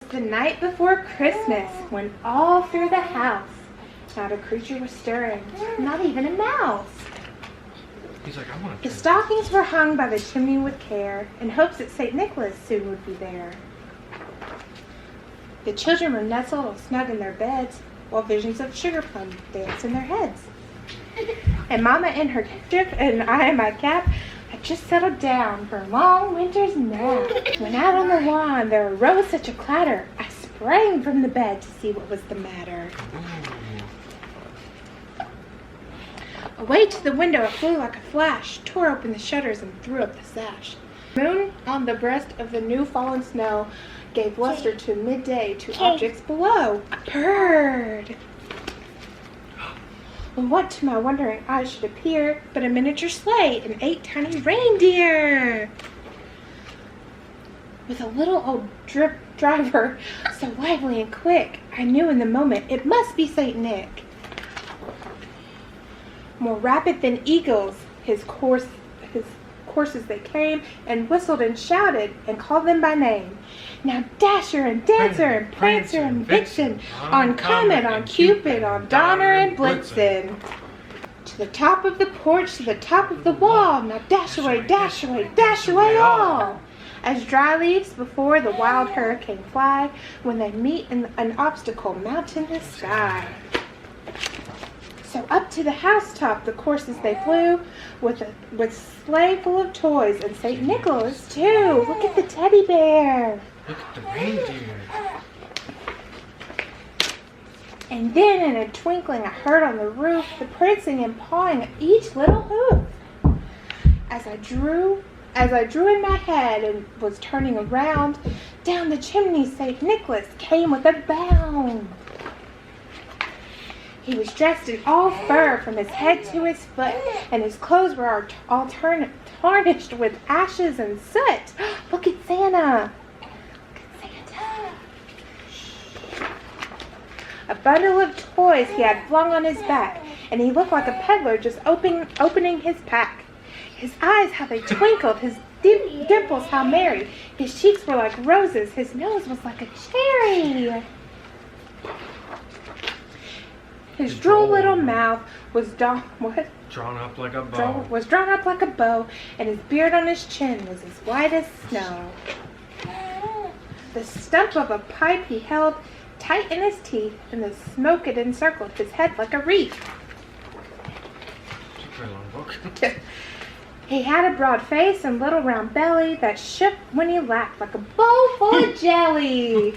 the night before Christmas when all through the house not a creature was stirring, not even a mouse. He's like, I want The stockings were hung by the chimney with care in hopes that St. Nicholas soon would be there. The children were nestled all snug in their beds while visions of sugar plum danced in their heads. And Mama in her kerchief and I in my cap had just settled down for a long winter's nap. When out on the lawn there arose such a clatter, I sprang from the bed to see what was the matter. Away to the window it flew like a flash, tore open the shutters and threw up the sash. The moon on the breast of the new fallen snow gave luster to midday to objects below. I purred. And what to my wondering eyes should appear but a miniature sleigh and 8 tiny reindeer, with a little old drip driver so lively and quick, I knew in the moment it must be St. Nick. More rapid than eagles, his courses they came, and whistled and shouted and called them by name. Now Dasher and Dancer and Prancer and Vixen, on Comet, on Cupid, on Donner and Blitzen. To the top of the porch, to the top of the wall, now dash away, dash away, dash away all. As dry leaves before the wild hurricane fly, when they meet an obstacle mount in the sky. So up to the housetop the courses they flew, with sleigh full of toys, and St. Nicholas too. Look at the teddy bear. Look at the reindeer. And then in a twinkling I heard on the roof the prancing and pawing of each little hoof. As I drew in my head and was turning around, down the chimney St. Nicholas came with a bound. He was dressed in all fur from his head to his foot, and his clothes were all tarnished with ashes and soot. Look at Santa. Look at Santa. A bundle of toys he had flung on his back, and he looked like a peddler just opening his pack. His eyes, how they twinkled, his dimples, how merry. His cheeks were like roses, his nose was like a cherry. His droll little mouth was drawn up like a bow, and his beard on his chin was as white as snow. The stump of a pipe he held tight in his teeth, and the smoke it encircled his head like a wreath. He had a broad face and little round belly that shook when he laughed like a bowl full of jelly.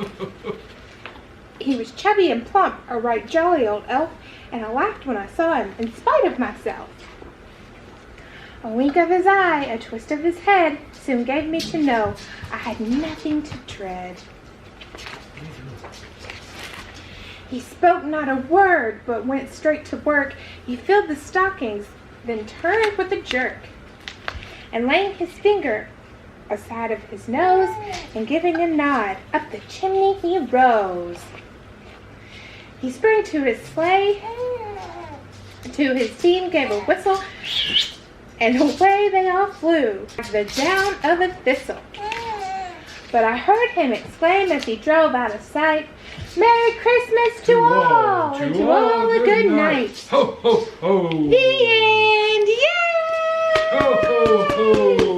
He was chubby and plump, a right jolly old elf, and I laughed when I saw him, in spite of myself. A wink of his eye, a twist of his head, soon gave me to know I had nothing to dread. He spoke not a word, but went straight to work. He filled the stockings, then turned with a jerk, and laying his finger aside of his nose, and giving a nod, up the chimney he rose. He sprang to his sleigh, to his team gave a whistle, and away they all flew, like the down of a thistle. But I heard him exclaim as he drove out of sight, Merry Christmas to all, and to all a good night. Ho, ho, ho. The end, yay! Ho, ho, ho.